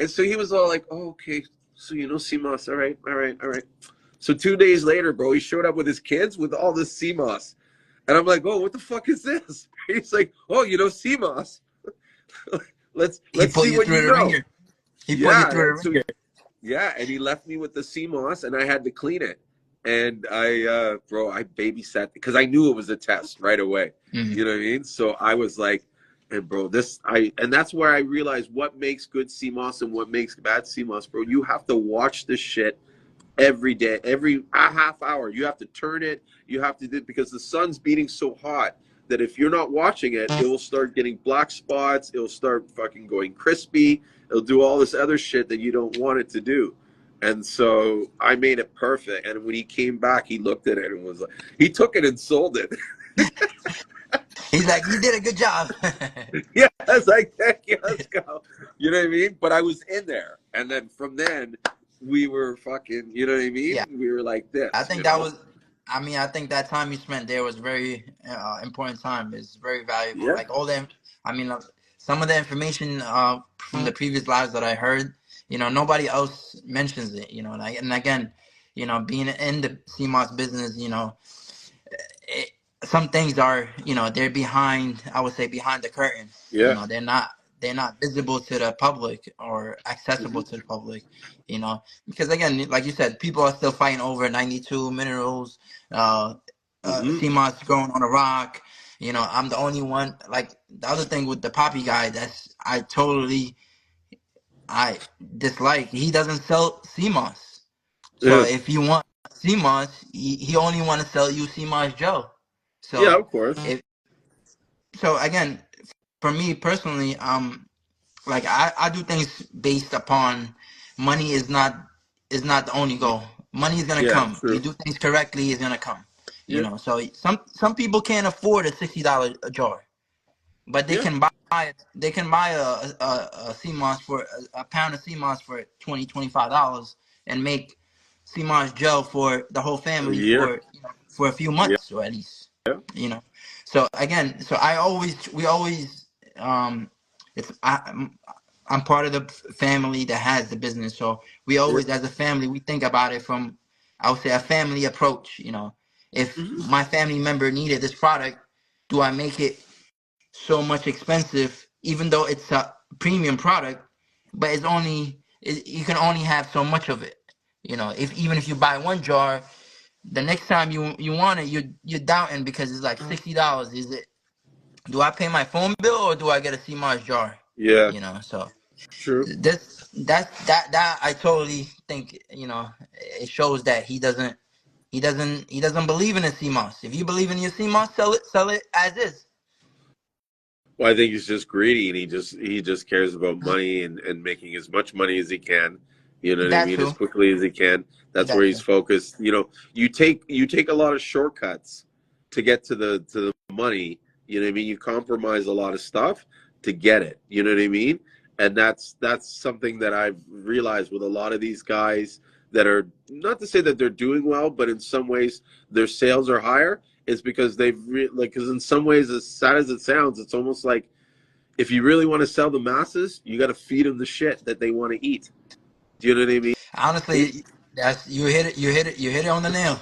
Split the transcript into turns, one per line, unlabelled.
And so he was all like, "Oh, okay. So you know Seamoss, all right, all right, all right." So 2 days later, bro, he showed up with his kids with all this Seamoss. And I'm like, "Oh, what the fuck is this?" He's like, "Oh, you know Seamoss.
He
let's
put
see
you
what
through
you
the
know."
ringer. He put you
Yeah.
through
And
the
so
ringer.
yeah, and he left me with the Seamoss, and I had to clean it. And bro, I babysat because I knew it was a test right away.
Mhm.
You know what I mean? So I was like, and bro, and that's where I realized what makes good Seamoss and what makes bad Seamoss, bro. You have to watch this shit every day, every a half hour. You have to turn it. You have to do because the sun's beating so hot that if you're not watching it, it will start getting black spots. It'll start fucking going crispy. It'll do all this other shit that you don't want it to do. And so I made it perfect. And when he came back, he looked at it and was like, he took it and sold it.
He's like, you did a good job.
Yeah, I was like, heck yeah, let's go. You know what I mean? But I was in there. And then from then, we were fucking, you know what I
Yeah,
mean? We were like
I
this,
think
you
that
know?
was. I mean, I think that time you spent there was very important time. It's very valuable.
Yeah.
Like all them. I mean, some of the information from the previous lives that I heard, nobody else mentions it. And again, being in the CMOS business, it, some things are, they're behind. I would say behind the curtain.
Yeah.
They're not visible to the public or accessible
Hmm.
to the public. Because again, like you said, people are still fighting over 92 minerals, uh,
Hmm.
CMOS growing on a rock. I'm the only one. Like the other thing with the Poppy guy, I dislike. He doesn't sell CMOS. So
Yeah.
if you want CMOS, he only want to sell you CMOS Joe.
Yeah,
So
of course.
if so again, for me personally, like I do things based upon money is not the only goal. Money is gonna
Yeah,
come. You
true.
do things correctly, it's gonna come.
Yeah.
So some people can't afford a $60 jar, but
Yeah.
they can buy a CMOS for a pound of CMOS for $20-$25 and make CMOS gel for the whole
A
family
year.
for a few
Yeah.
months or at least. So again, we always it's I'm part of the family that has the business, so we
Yeah.
always as a family we think about it from, I would say, a family approach. If
Hmm.
my family member needed this product, do I make it so much expensive, even though it's a premium product, but you can only have so much of it. If even if you buy one jar, the next time you want it, you're doubting because it's like $60. Is it? Do I pay my phone bill or do I get a CMARS jar?
Yeah.
So
True.
that I totally think it shows that he doesn't believe in a CMOS. If you believe in your CMOS, sell it as is.
Well, I think he's just greedy, and he just cares about money and making as much money as he can. You know what I
That
mean? As
too.
quickly as he can. That's where
That
he's
too.
focused. You take a lot of shortcuts to get to the money. You know what I mean? You compromise a lot of stuff to get it. You know what I mean? And that's something that I've realized with a lot of these guys that are, not to say that they're doing well, but in some ways their sales are higher. It's because because in some ways, as sad as it sounds, it's almost like if you really want to sell the masses, you got to feed them the shit that they want to eat. Do you know what I mean?
Honestly, that's you hit it on the nail.